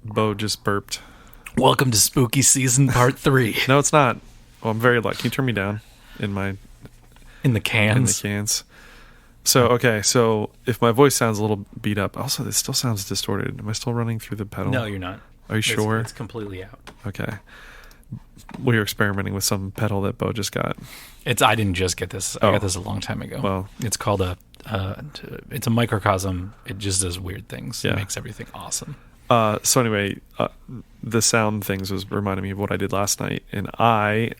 Bo just burped. Welcome to Spooky Season Part 3. No, it's not. Well, I'm very lucky. Can you turn me down in the cans? So, okay. So if my voice sounds a little beat up, also this still sounds distorted. Am I still running through the pedal? No, you're not. Are you sure? It's completely out. Okay. We were experimenting with some pedal that Bo just got. I didn't just get this. I got this a long time ago. Well, it's called it's a microcosm. It just does weird things. Yeah. It makes everything awesome. So anyway, the sound things was reminding me of what I did last night, and I,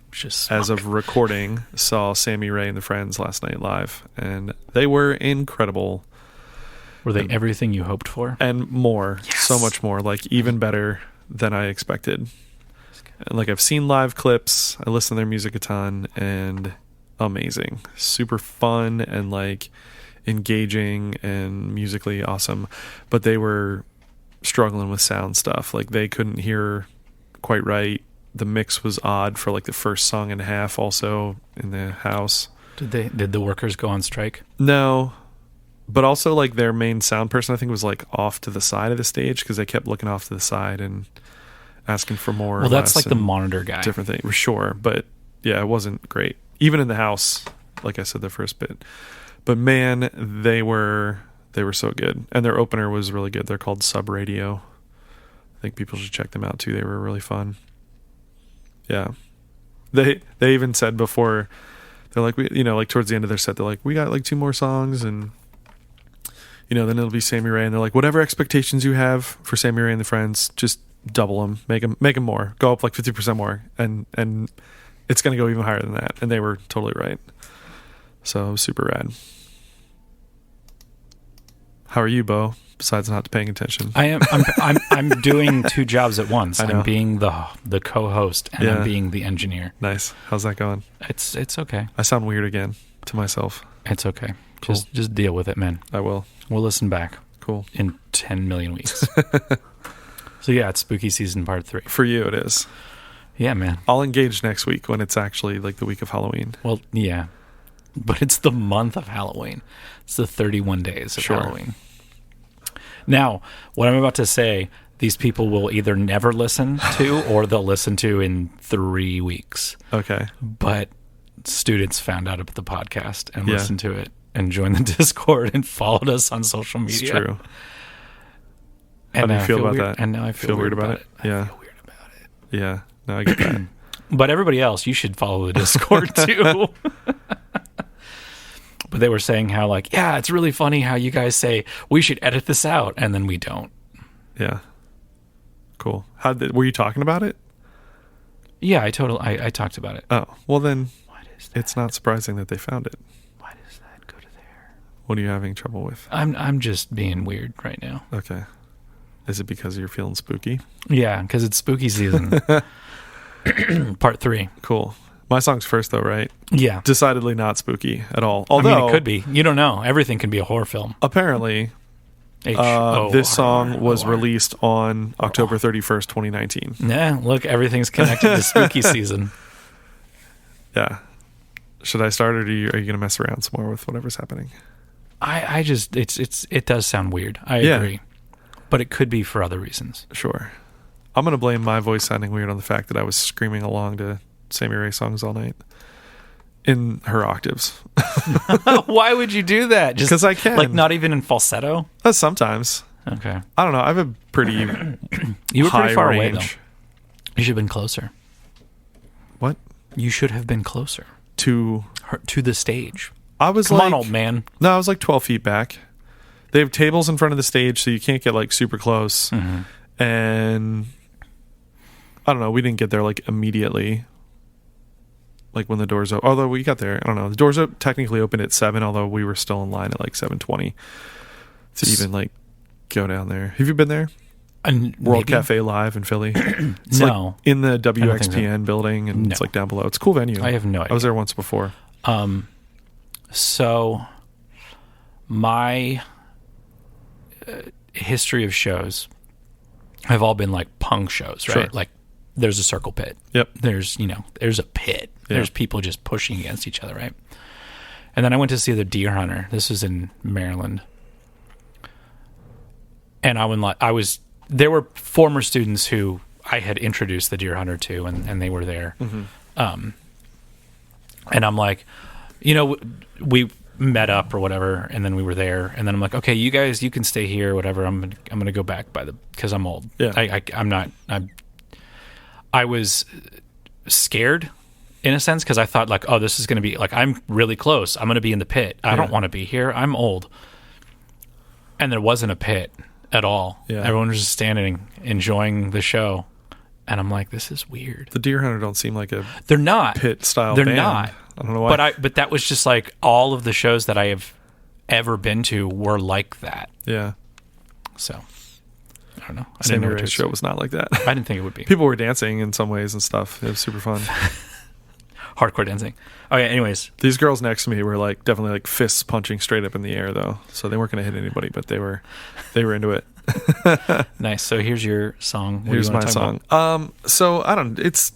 as of recording, saw Sammy Ray and the Friends last night live, and they were incredible. Were they everything you hoped for? And more. Yes. So much more. Like, even better than I expected. And, like, I've seen live clips, I listen to their music a ton, and amazing. Super fun and, like, engaging and musically awesome. But they were struggling with sound stuff. Like, they couldn't hear quite right. The mix was odd for, like, the first song and a half also in the house. Did the workers go on strike? No. But also, like, their main sound person, I think, was, like, off to the side of the stage because they kept looking off to the side and asking for more. Well, that's like the monitor guy. Different thing. Sure. But, yeah, it wasn't great. Even in the house, like I said, the first bit. But, man, they were so good. And their opener was really good. They're called Sub Radio. I think people should check them out, too. They were really fun. Yeah. They even said before, they're like, like towards the end of their set, they're like, we got like 2 more songs and then it'll be Sammy Ray, and they're like, whatever expectations you have for Sammy Ray and the Friends, just double them, make them more, go up like 50% more, and it's going to go even higher than that. And they were totally right. So it was super rad. How are you, Bo? Besides not paying attention, I am. I'm doing 2 jobs at once. I know. I'm being the co-host and I'm being the engineer. Nice. How's that going? It's okay. I sound weird again to myself. It's okay. Cool. Just deal with it, man. I will. We'll listen back. Cool. In 10 million weeks. So yeah, it's Spooky Season Part 3. For you, it is. Yeah, man. I'll engage next week when it's actually like the week of Halloween. Well, yeah. But it's the month of Halloween. It's the 31 days of Halloween. Now, what I'm about to say, these people will either never listen to or they'll listen to in 3 weeks. Okay. But students found out about the podcast and listened to it and joined the Discord and followed us on social media. It's true. And how do you feel about weird, that? And now I feel weird about it. Yeah. I feel weird about it. Yeah. No, I get that. But everybody else, you should follow the Discord too. But they were saying how, like, yeah, it's really funny how you guys say we should edit this out, and then we don't. Yeah. Cool. Were you talking about it? Yeah, I talked about it. Oh, well then, What is that? it's not surprising that they found it. Why does that go to there? What are you having trouble with? I'm just being weird right now. Okay. Is it because you're feeling spooky? Yeah, because it's spooky season. Part 3. Cool. My song's first, though, right? Yeah. Decidedly not spooky at all. Although, it could be. You don't know. Everything can be a horror film. Apparently, this song was released on October 31st, 2019. Yeah, look, everything's connected to spooky season. Yeah. Should I start, or are you going to mess around some more with whatever's happening? I just, it does sound weird. I agree. But it could be for other reasons. Sure. I'm going to blame my voice sounding weird on the fact that I was screaming along to Sammy Ray songs all night in her octaves. Why would you do that? Just because I can. Like, not even in falsetto? Sometimes. Okay. I don't know. I have a pretty You were pretty far range. away, though. You should have been closer. What? You should have been closer. To the stage. I was Come like... on, old man. No, I was like 12 feet back. They have tables in front of the stage, so you can't get like super close. Mm-hmm. And I don't know. We didn't get there like immediately. Like when the doors open. Although we got there. I don't know. The doors technically opened at 7, although we were still in line at like 7:20 to even like go down there. Have you been there? World Cafe Live in Philly. It's no. like in the WXPN building, and it's like down below. It's a cool venue. I have no idea. I was there once before. So my history of shows have all been like punk shows, right? Sure. Like there's a circle pit. Yep. There's a pit. Yeah. There's people just pushing against each other, right? And then I went to see the Deer Hunter. This was in Maryland. And I was there were former students who I had introduced the Deer Hunter to, and they were there. And I'm like, we met up or whatever, and then we were there, and then I'm like, okay, you guys, you can stay here, whatever. I'm gonna go back because I'm old. Yeah. I was scared in a sense because I thought like, oh, this is gonna be like, I'm really close. I'm gonna be in the pit. I don't want to be here. I'm old. And there wasn't a pit at all. Yeah. Everyone was just standing, enjoying the show. And I'm like, this is weird. The Deer Hunter don't seem like a They're not pit style They're band. not. I don't know why. But that was just like all of the shows that I have ever been to were like that. Yeah. So I don't know. I Sammy didn't know what Ray's to show expect. was not like that. I didn't think it would be. People were dancing in some ways and stuff. It was super fun. Hardcore dancing. Okay, anyways. These girls next to me were like definitely like fists punching straight up in the air though. So they weren't going to hit anybody, but they were into it. Nice. So here's your song. What Here's do you my wanna talk song. about? So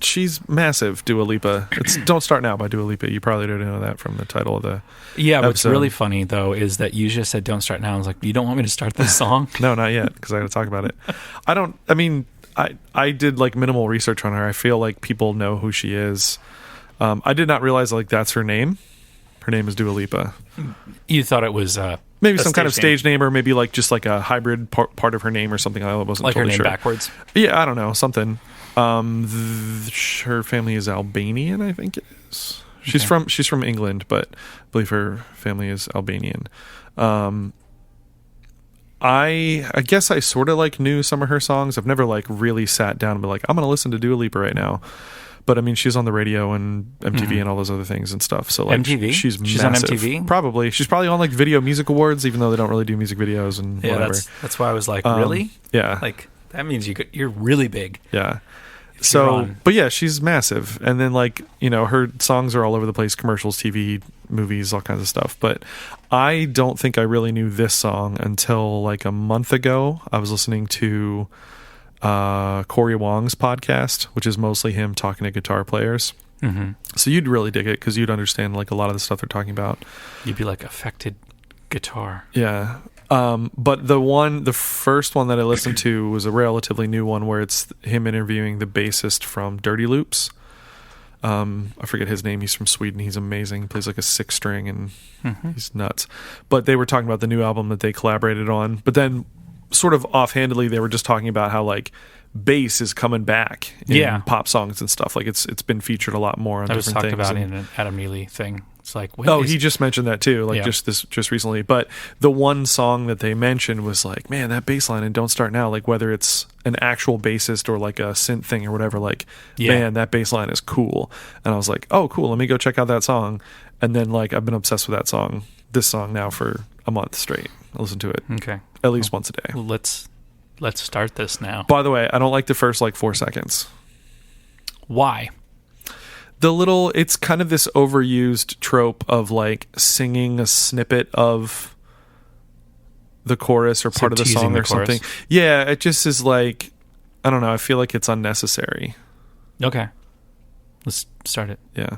she's massive, Dua Lipa. It's Don't Start Now by Dua Lipa. You probably don't know that from the title of the Yeah, what's episode. really funny though is that you just said don't start now. I was like, you don't want me to start this song? No, not yet, because I got to talk about it. I did like minimal research on her. I feel like people know who she is. I did not realize like that's her name. Her name is Dua Lipa. You thought it was Maybe a some kind of stage stage name, or maybe like just like a hybrid part of her name or something. I wasn't like totally her name sure. backwards. Yeah, I don't know, something. Her family is Albanian, I think it is. She's from England, but I believe her family is Albanian. I guess I sort of like knew some of her songs. I've never like really sat down and been like, I'm gonna listen to Dua Lipa right now. But I mean, she's on the radio and MTV and all those other things and stuff. So like, MTV? she's on massive. MTV? Probably. She's probably on like Video Music Awards, even though they don't really do music videos and Yeah, whatever. that's why I was like, really? Yeah. Like that means you're really big. Yeah. you're So, on. but yeah, she's massive. And then like, her songs are all over the place, commercials, TV, movies, all kinds of stuff. But I don't think I really knew this song until like a month ago. I was listening to Corey Wong's podcast, which is mostly him talking to guitar players. Mm-hmm. So you'd really dig it because you'd understand like a lot of the stuff they're talking about. You'd be like affected guitar. Yeah. But the first one that I listened to was a relatively new one where it's him interviewing the bassist from Dirty Loops. I forget his name. He's from Sweden. He's amazing. He plays like a 6-string and he's nuts. But they were talking about the new album that they collaborated on. But then sort of offhandedly, they were just talking about how like bass is coming back in pop songs and stuff. Like it's been featured a lot more on That was different talked things. about in an Adam Neely thing. It's like, wait, He just mentioned that too, like just recently. But the one song that they mentioned was like, man, that bass line in Don't Start Now, like whether it's an actual bassist or like a synth thing or whatever, like, man, that bass line is cool. And I was like, oh, cool, let me go check out that song. And then like I've been obsessed with this song now for a month straight. I listen to it at least once a day. Well, let's start this now. By the way, I don't like the first like 4 seconds. Why? It's kind of this overused trope of like singing a snippet of the chorus or part of the song or something. Yeah, it just is like, I don't know. I feel like it's unnecessary. Okay. Let's start it. Yeah.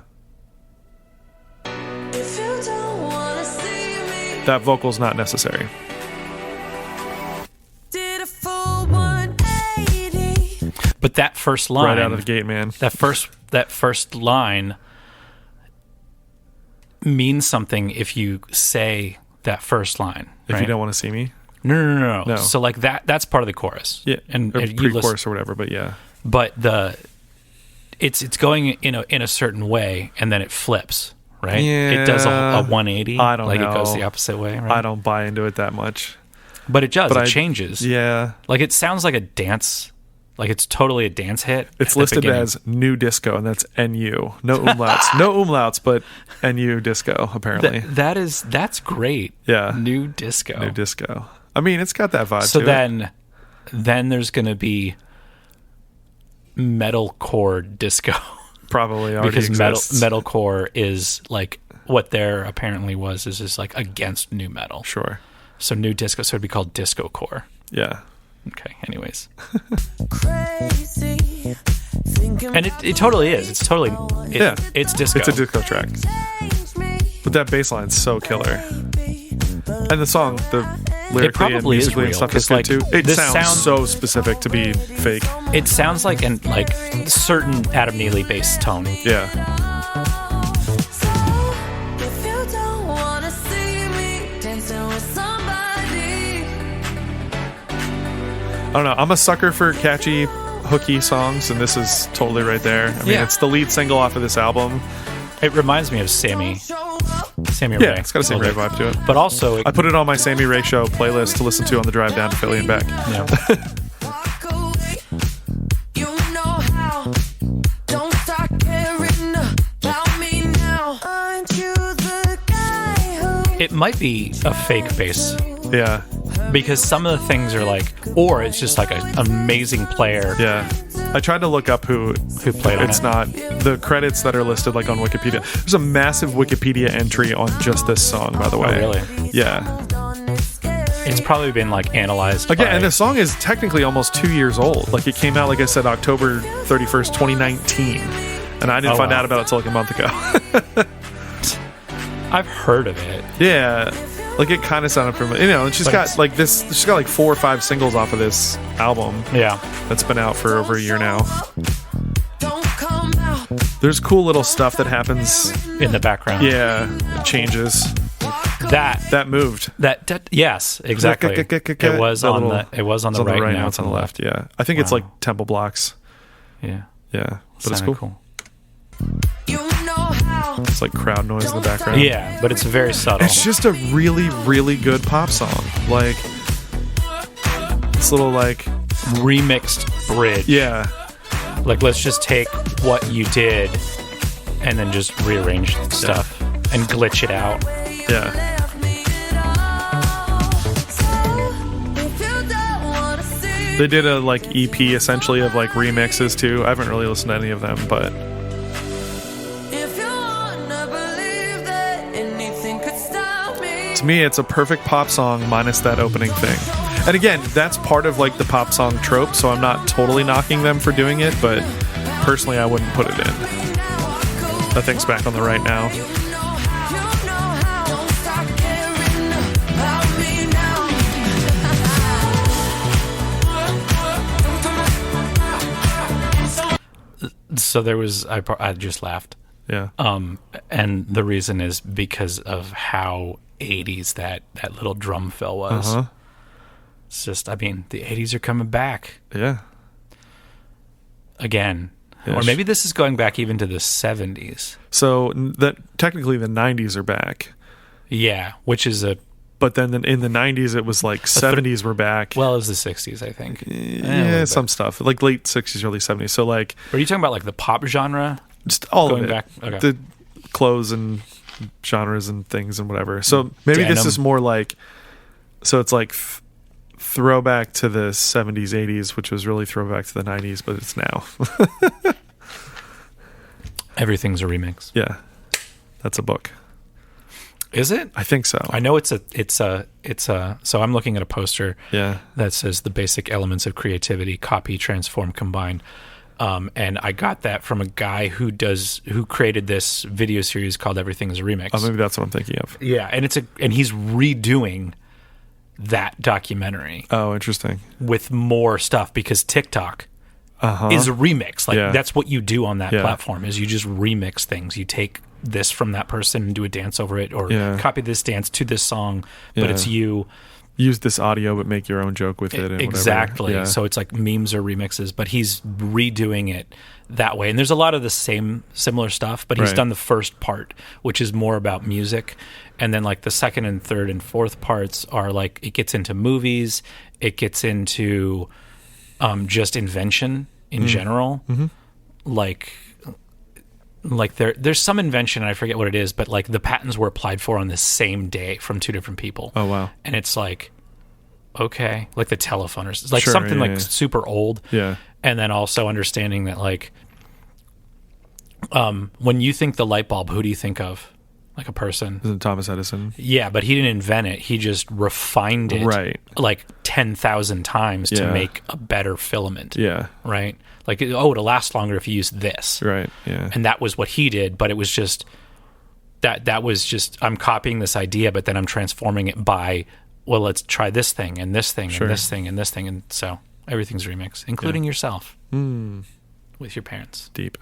That vocal's not necessary. But that first line, right out of the gate, man. That first line means something if you say that first line. If right? you don't want to see me. No. So like that's part of the chorus. Yeah, and or you pre-chorus or whatever. But yeah. But it's going in a certain way, and then it flips. Right. Yeah. It does a 180. I don't know. It goes the opposite way. Right? I don't buy into it that much. But it does. It changes. Yeah. Like it sounds like a dance. Like it's totally a dance hit. It's listed as new disco, and that's NU. No umlauts. No umlauts, but NU disco, apparently. That's great. Yeah. New disco. New disco. I mean, it's got that vibe so to then there's going to be metalcore disco. Probably already because exists. metalcore is like what there apparently was is just like against new metal. Sure. So new disco, so it'd be called disco core. Yeah. Okay. Anyways. And it totally is. It's totally it's disco. It's a disco track. But that bass line's so killer. And the song, lyrically and probably is musically and real, stuff is 'cause, good like, too. It this sounds so specific to be fake. It sounds like an certain Adam Neely based tone. Yeah. If you don't wanna see me dancing with somebody, I don't know. I'm a sucker for catchy, hooky songs, and this is totally right there. I mean, Yeah. it's the lead single off of this album. It reminds me of Sammy show up. Ray. Yeah, it's got a Sammy Ray vibe to it. But also, I put it on my Sammy Ray Show playlist to listen to on the drive down to Philly and back. yeah. Walk away. You know how. Don't start caring about me now. Aren't you the guy who It might be a fake bass Yeah, because some of the things are like, or it's just like an amazing player yeah. I tried to look up who played on It's it. not the credits that are listed like on Wikipedia. There's a massive Wikipedia entry on just this song, by the way. Oh, really? Yeah. It's probably been like analyzed Again, by, and the song is technically almost 2 years old. Like it came out, like I said, October 31st, 2019, and I didn't Oh, find wow. out about it till like a month ago. I've heard of it. Yeah, like it kind of sounded familiar. You know, and she's But got it's- like this. She's got like 4 or 5 singles off of this album Yeah. that's been out for over a year now. don't come out. There's cool little stuff that happens. In the background. Yeah, it changes. That moved. Yes, exactly. It was That on little- the It's right, now. now it's on the left. Yeah, I think it's Wow. like tempo blocks. Yeah. Yeah, but it's Sounded cool. You know how. It's like crowd noise in the background. Yeah, but it's very subtle. It's just a really, really good pop song. Like this little like remixed bridge. yeah, Like, let's just take what you did and then just rearrange stuff and glitch it out. yeah. If you don't wanna see They did a like EP essentially of like remixes too. I haven't really listened to any of them, but if you wanna believe that anything could stop me. to me it's a perfect pop song minus that opening thing. And again, that's part of like the pop song trope, so I'm not totally knocking them for doing it, but personally I wouldn't put it in. That thing's back on the right now. You know how. Don't start caring about me now. So there was, I just laughed. Yeah. And the reason is because of how 80s that little drum fill was. Uh-huh. It's just, I mean, the 80s are coming back Yeah. again. Yeah, Or maybe this is going back even to the 70s. So that technically the 90s are back. Yeah, which is But then in the 90s it was like 70s were back. well, it was the 60s, I think. Yeah, some stuff. Like late 60s, early 70s. So like Are you talking about like the pop genre? just all Going of it. back? Okay. The clothes and genres and things and whatever. So maybe this Denim. is more like, so it's like throwback to the 70s, 80s, which was really throwback to the 90s, but it's now. Everything's a remix. Yeah. That's a book. Is it? I think so. I know it's a so I'm looking at a poster Yeah. that says the basic elements of creativity: copy, transform, combine. And I got that from a guy who created this video series called Everything is a Remix. Oh, maybe that's what I'm thinking of. Yeah, and he's redoing that documentary Oh, interesting. with more stuff because TikTok is a remix. Like Yeah. that's what you do on that Yeah. platform is you just remix things. You take this from that person and do a dance over it, or Yeah. copy this dance to this song, but Yeah. it's you. Use this audio, but make your own joke with it. And Exactly. Whatever. Yeah. So it's like memes or remixes, but he's redoing it that way. And there's a lot of the similar stuff, but he's Right. done the first part, which is more about music. And then like the second and third and fourth parts are like, it gets into movies, it gets into just invention in general. Mm-hmm. Like there's some invention, and I forget what it is, but like the patents were applied for on the same day from 2 different people. Oh, wow. And it's like, okay, like the telephone or like Sure, something yeah, like yeah. super old. Yeah. And then also understanding that like, when you think the light bulb, who do you think of? Like a person. Isn't Thomas Edison? Yeah, but he didn't invent it. He just refined it Right. like 10,000 times to Yeah. make a better filament. Yeah. Right? Like, oh, it'll last longer if you use this. Right. Yeah. And that was what he did, but it was just that was just I'm copying this idea, but then I'm transforming it by well, let's try this thing and this thing Sure. and this thing and this thing. And so everything's remixed, including yourself with your parents. Deep.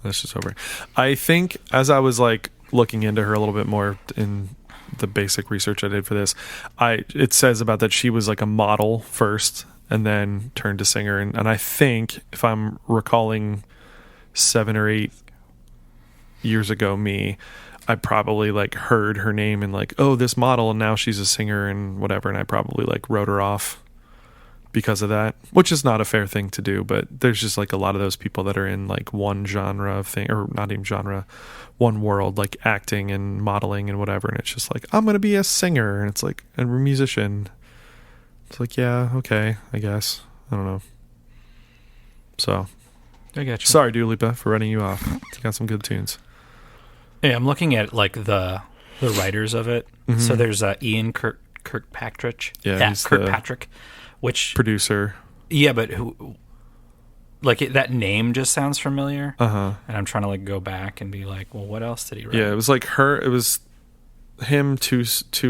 That's just over. I think as I was like looking into her a little bit more in the basic research I did for this, it says about that she was like a model first and then turned to singer. And I think if I'm recalling 7 or 8 years ago, I probably like heard her name and like, oh, this model, and now she's a singer and whatever. And I probably like wrote her off because of that, which is not a fair thing to do, but there's just like a lot of those people that are in like one genre of thing, or not even genre, one world, like acting and modeling and whatever, and it's just like, I'm gonna be a singer, and it's like, and we're a musician. It's like, yeah, okay, I guess. I don't know. So I got you. sorry, Dua Lipa, for running you off. You got some good tunes. Yeah, I'm looking at like the writers of it. So there's Ian Kirkpatrick. Yeah, he's Kirkpatrick, which Producer. yeah, but who? Like that name just sounds familiar. And I'm trying to like go back and be like, well, what else did he write? Yeah, it was like her. It was him, two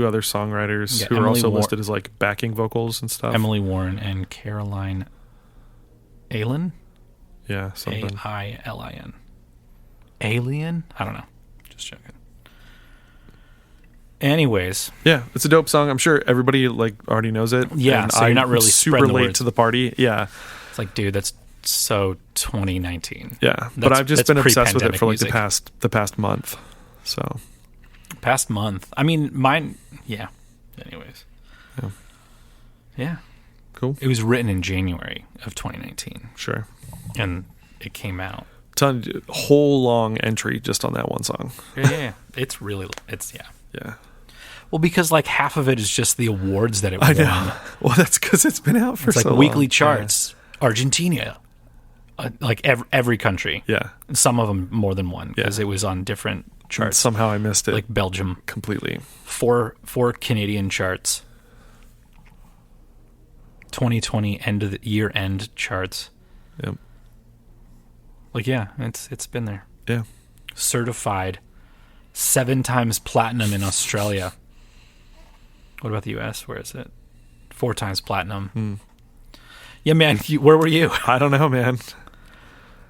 other songwriters who were also listed as like backing vocals and stuff. Emily Warren and Caroline Allen. Yeah, something. Ailin. Alien? I don't know. Just joking. Anyways, Yeah, it's a dope song. I'm sure everybody like already knows it. Yeah, and so you're not really super spreading the late word. to the party. Yeah, it's like, dude, that's so 2019. yeah. But I've just that's been obsessed with it pre-pandemic for like music. the past month. So Past month. I mean, mine. Yeah. Anyways. Yeah. Yeah. cool. It was written in January of 2019, Sure. and it came out. Whole long entry just on that one song. Yeah. It's really. It's yeah. Yeah, Well, because like half of it is just the awards that it I won. know. Well, that's because it's been out for It's like so long. weekly charts. Argentina, like every country. Yeah. Some of them more than one because Yeah. it was on different And charts. somehow I missed it. Like Belgium, completely. four Canadian charts. 2020 end of the year end charts. Yep. Like yeah, it's been there. Yeah. Certified 7 times platinum in Australia. What about the US? Where is it? 4 times platinum. Yeah, man. Where were you? I don't know, man.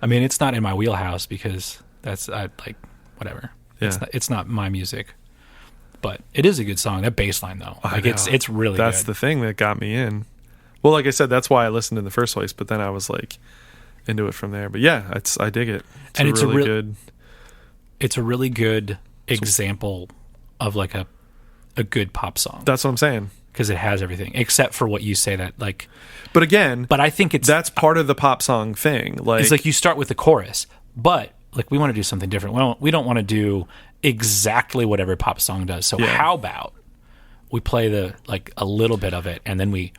I mean, it's not in my wheelhouse because that's like whatever. Yeah. It's not my music, but it is a good song. That bass line though, I like know. it's really That's good. the thing that got me in. Well, like I said, that's why I listened in the first place. But then I was like into it from there. But yeah, I dig it. It's a really good. It's a really good example of like a good pop song. That's what I'm saying. Because it has everything except for what you say that like. But again, But I think that's part of the pop song thing. Like, it's like you start with the chorus, but like we want to do something different. We don't want to do exactly what every pop song does. So how about we play a little bit of it and then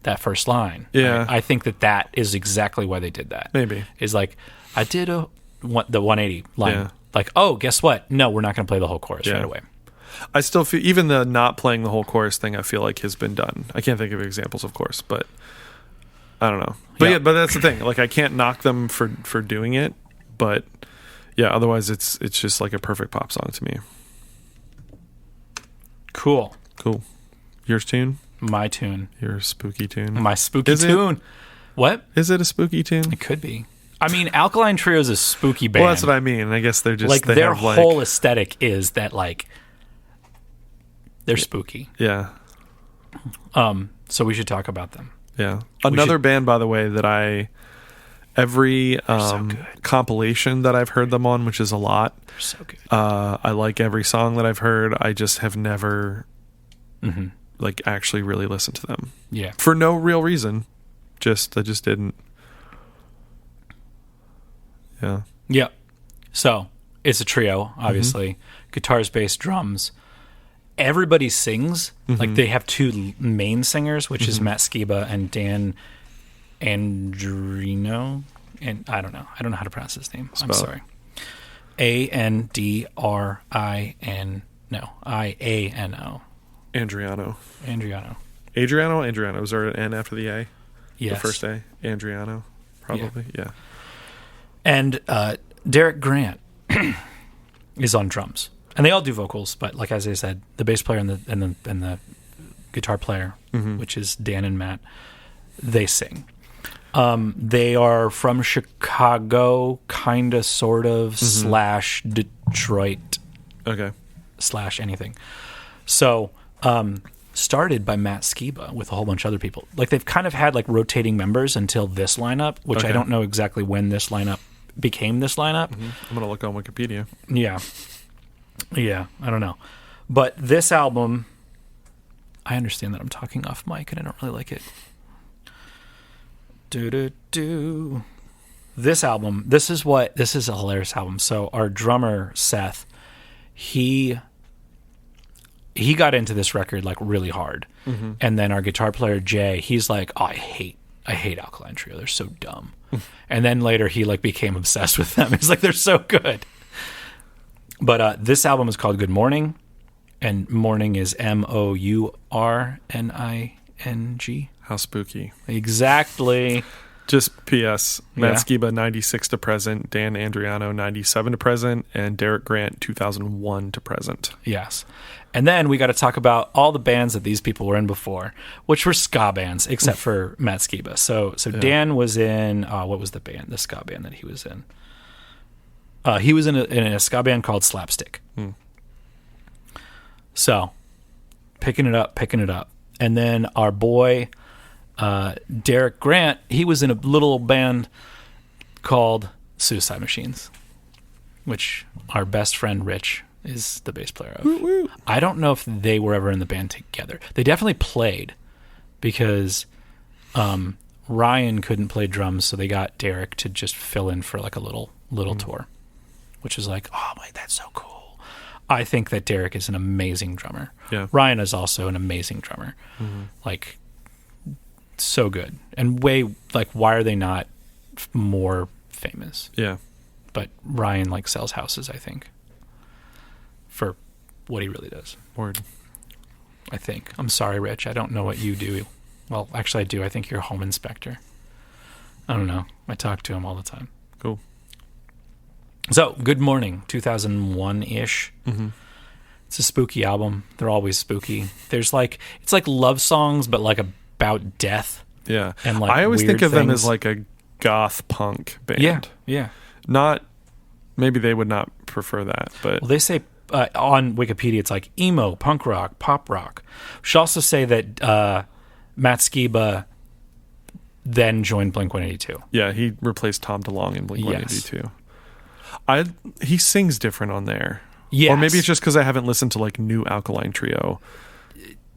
that first line. Yeah. Right? I think that is exactly why they did that. Maybe. Is like I did the 180 line. Yeah. Like, oh, guess what? No, we're not going to play the whole chorus Yeah. right away. I still feel even the not playing the whole chorus thing. I feel like has been done. I can't think of examples, of course, but I don't know. But yeah, but that's the thing. Like I can't knock them for doing it, but yeah. Otherwise, it's just like a perfect pop song to me. Cool. Yours tune? My tune. Your spooky tune? My spooky Is it? tune. What? Is it a spooky tune? It could be. I mean, Alkaline Trio is a spooky band. Well, that's what I mean. I guess they're just like they their have, like, whole aesthetic is that like they're spooky. Yeah. So we should talk about them. Yeah. Another band, by the way, that every so good. compilation that I've heard them on, which is a lot. They're so good. I like every song that I've heard. I just have never like actually really listened to them Yeah. for no real reason. I just didn't. Yeah. Yeah. So it's a trio, obviously. Guitars, bass, drums. Everybody sings. Like they have 2 main singers, which is Matt Skiba and Dan Andrino. And I don't know. I don't know how to pronounce his name. I'm sorry. Andrino. Andriano. Andriano. Adriano. Was there an N after the A? Yes. The first A? Adriano, probably. Yeah. And Derek Grant is on drums. And they all do vocals, but like as I said, the bass player and the guitar player, which is Dan and Matt, they sing. They are from Chicago, kind of, sort of, / Detroit. Okay. / anything. So, started by Matt Skiba with a whole bunch of other people. Like, they've kind of had, like, rotating members until this lineup, which I don't know exactly when this lineup became this lineup. I'm going to look on Wikipedia. Yeah, I don't know. But this album, I understand that I'm talking off mic and I don't really like it. This album, this is a hilarious album. So our drummer, Seth, he got into this record like really hard. And then our guitar player, Jay, he's like, oh, I hate Alkaline Trio. They're so dumb. And then later he like became obsessed with them. He's like, they're so good. But this album is called Good Morning, and morning is Mourning. How spooky. Exactly. Just P.S. Matt Skiba, 96 to present. Dan Andriano, 97 to present. And Derek Grant, 2001 to present. Yes. And then we got to talk about all the bands that these people were in before, which were ska bands, except for Matt Skiba. So Dan was in, what was the ska band that he was in? He was in a ska band called Slapstick. So, picking it up. And then our boy, Derek Grant, he was in a little band called Suicide Machines, which our best friend Rich is the bass player of. Woo-woo. I don't know if they were ever in the band together. They definitely played because Ryan couldn't play drums, so they got Derek to just fill in for like a little tour, which is like, oh my, that's so cool. I think that Derek is an amazing drummer. Yeah. Ryan is also an amazing drummer. Like, so good. And why are they not more famous? Yeah. But Ryan like sells houses, I think, for what he really does. Word. I think. I'm sorry, Rich. I don't know what you do. Well, actually I do. I think you're a home inspector. I don't know. I talk to him all the time. Cool. So, Good Morning, 2001-ish. It's a spooky album. They're always spooky. There's like, it's like love songs, but like about death. Yeah. And like I always weird think of them things. as like a goth punk band. Yeah. Not, maybe they would not prefer that, but. Well, they say on Wikipedia it's like emo, punk rock, pop rock. We should also say that Matt Skiba then joined Blink-182. Yeah, he replaced Tom DeLonge in Blink-182. He sings different on there. Yes. Or maybe it's just because I haven't listened to like new Alkaline Trio.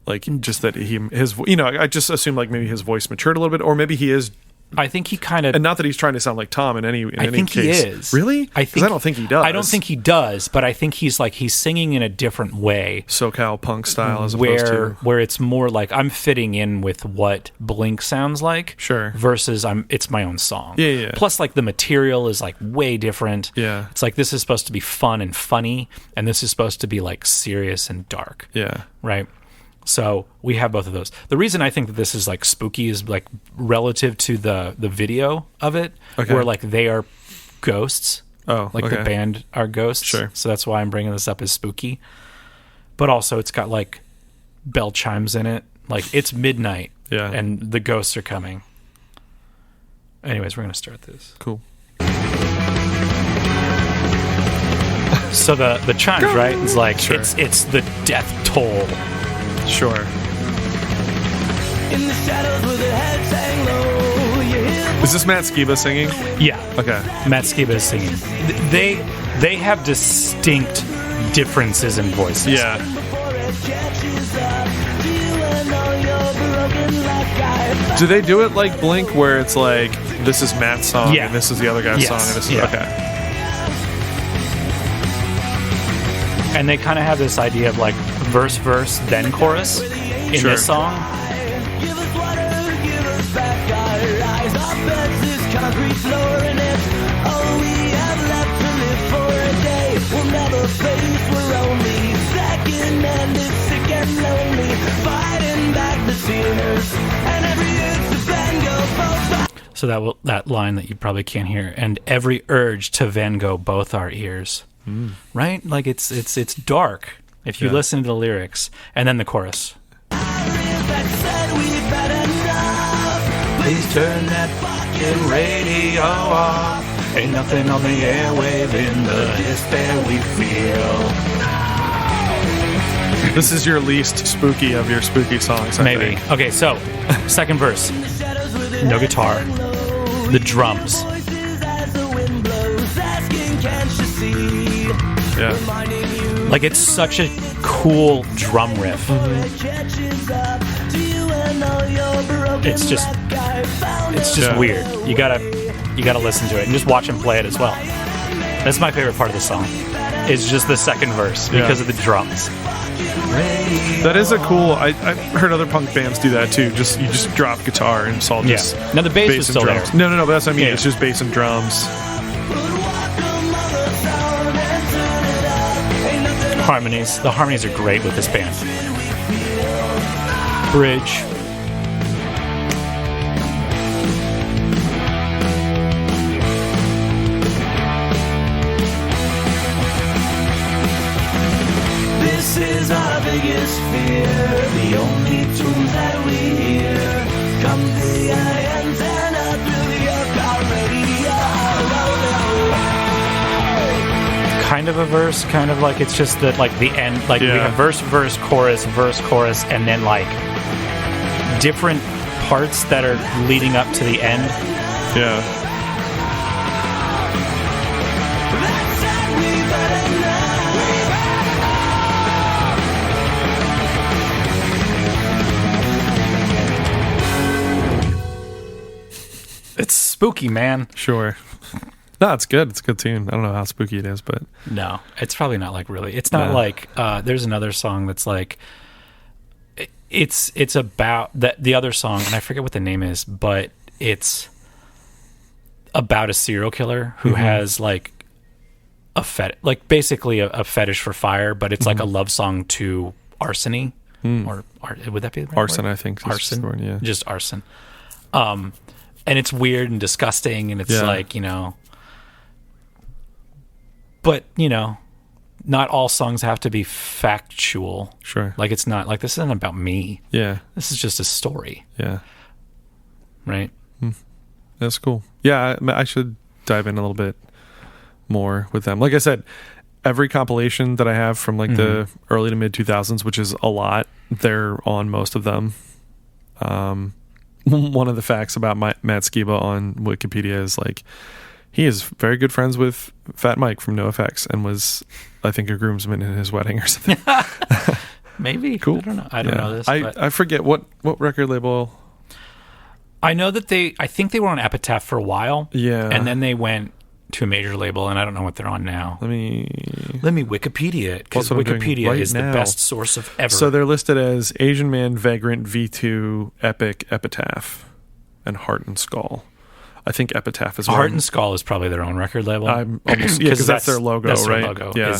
Like just that I just assume like maybe his voice matured a little bit, or maybe he is. I think he kind of, and not that he's trying to sound like Tom in any think case. He is. Really? I don't think he does. I don't think he does, but I think he's singing in a different way. SoCal punk style as opposed to where it's more like I'm fitting in with what Blink sounds like. Sure. Versus it's my own song. Yeah. Plus like the material is like way different. Yeah. It's like this is supposed to be fun and funny, and this is supposed to be like serious and dark. Yeah. Right? So we have both of those. The reason I think that this is like spooky is like relative to the video of it, where like they are ghosts. Oh, like the band are ghosts. Sure. So that's why I'm bringing this up as spooky. But also it's got like bell chimes in it. Like it's midnight. Yeah. And the ghosts are coming. Anyways, we're going to start this. Cool. So the chimes, right? It's like Sure. it's the death toll. Sure. In the shadows with their heads hang low, you hear Is this Matt Skiba singing? Yeah. Okay. Matt Skiba is singing. They have distinct differences in voices. Yeah. before it catches up to you and all your broken life. Do they do it like Blink, where it's like this is Matt's song Yeah. and this is the other guy's Yes. song, and this is Yeah. okay. And they kind of have this idea of like verse, then chorus in Sure. this song. Give us water, give us back our eyes. Our beds, this concrete floor, and it's all we have left to live for a day. We'll never face, we're only second, and it's sick and lonely. Fighting back the fear So that line that you probably can't hear, and every urge to Van Gogh both our ears, right? Like it's dark if you listen to the lyrics, and then the chorus. Please turn that fucking radio off. Ain't nothing on the airwave in the despair we feel. This is your least spooky of your spooky songs, I Maybe. think. Okay, so second verse. No guitar. The drums. Yeah. Like, it's such a cool drum riff. It's just weird. You gotta listen to it and just watch him play it as well. That's my favorite part of the song. It's just the second verse because of the drums. That is a cool. I've heard other punk bands do that too. You just drop guitar and it's all just Now the bass is still drums. there. No, but that's what I mean. Yeah. It's just bass and drums. Harmonies. The harmonies are great with this band. Bridge. This is our biggest fear, the only tune that we hear. Come the antenna through your car radio. Kind of a verse, kind of like it's just that, like the end, like we have verse, chorus, and then like different parts that are leading up to the end. Yeah. It's spooky, man. Sure. No, it's good. It's a good tune. I don't know how spooky it is, but No, it's probably not like really. It's not like there's another song that's like it's about that the other song, and I forget what the name is, but it's about a serial killer who has like like basically a fetish for fire, but it's like a love song to arsony or would that be the right arson, word? I think. Is Arson, the word, yeah. just arson. And it's weird and disgusting, and it's like, you know. But, you know, not all songs have to be factual. Sure. Like, it's not, like, this isn't about me. Yeah. This is just a story. Yeah. Right? That's cool. Yeah, I should dive in a little bit more with them. Like I said, every compilation that I have from, like, the early to mid-2000s, which is a lot, they're on most of them. One of the facts about Matt Skiba on Wikipedia is, like, he is very good friends with Fat Mike from NoFX and was, I think, a groomsman in his wedding or something. Maybe. Cool. I don't know. I don't know this. I forget what record label. I know that I think they were on Epitaph for a while. Yeah. And then they went to a major label, and I don't know what they're on now. Let me Wikipedia it, because Wikipedia is the best source of ever. So they're listed as Asian Man, Vagrant, V2, Epic, Epitaph, and Heart and Skull. I think Epitaph is Heart and Skull is probably their own record label. I'm almost because that's their logo, that's right? Their logo. Yeah.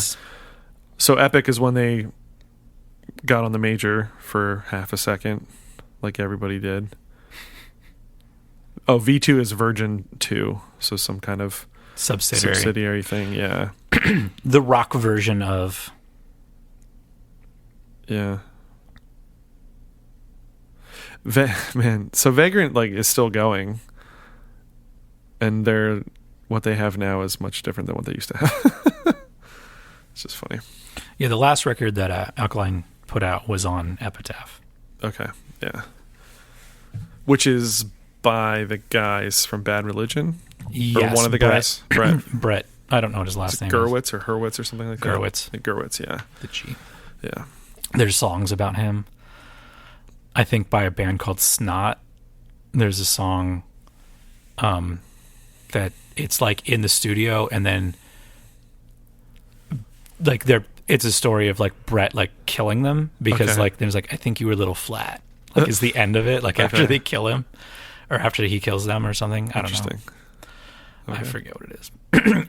So Epic is when they got on the major for half a second, like everybody did. Oh, V2 is Virgin 2, so some kind of subsidiary thing. Yeah. The rock version of. Yeah. Man, so Vagrant is still going. And what they have now is much different than what they used to have. It's just funny. Yeah, the last record that Alkaline put out was on Epitaph. Okay, yeah. Which is by the guys from Bad Religion? Yes. Or one of the guys? Brett. Brett. I don't know what his last name Gurwitz is. or Hurwitz or something like that? Gurwitz. Gurwitz, yeah. The G. Yeah. There's songs about him. I think by a band called Snot. There's a song that it's like in the studio, and then like it's a story of like Brett like killing them because like there's like, I think you were a little flat, like is the end of it, like after they kill him or after he kills them or something. I don't know. Okay. I forget what it is.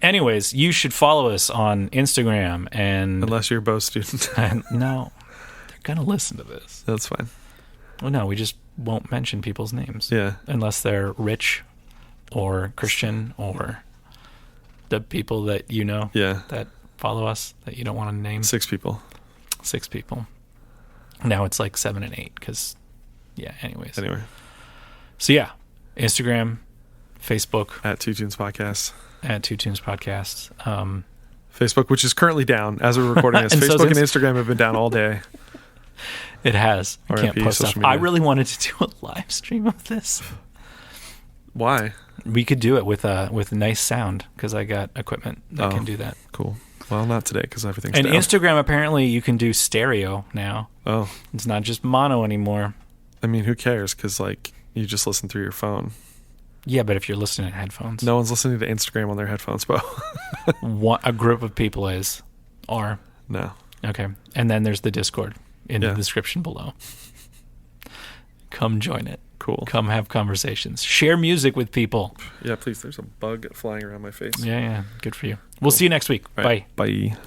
Anyways, you should follow us on Instagram, and unless you're a Bo student. No, they're gonna listen to this. That's fine. Well, no, we just won't mention people's names. Yeah. Unless they're rich or Christian or the people that you know that follow us that you don't want to name. 6 people. 6 people. Now it's like 7 and 8 because, anyways. Anyway. So, Instagram, Facebook. At Two Tunes Podcast. At Two Tunes Podcast. Facebook, which is currently down as we're recording this. Facebook and Instagram have been down all day. It has. I can't post stuff. Media. I really wanted to do a live stream of this. Why? We could do it with nice sound because I got equipment that can do that. Cool. Well, not today because everything's and down. Instagram, apparently, you can do stereo now. Oh. It's not just mono anymore. I mean, who cares? Because, you just listen through your phone. Yeah, but if you're listening to headphones. No one's listening to Instagram on their headphones, Bo. A group of people are. No. Okay. And then there's the Discord in the description below. Come join it. Cool. Come have conversations. Share music with people. Yeah, please. There's a bug flying around my face. Yeah. Good for you. We'll see you next week. Right. Bye. Bye.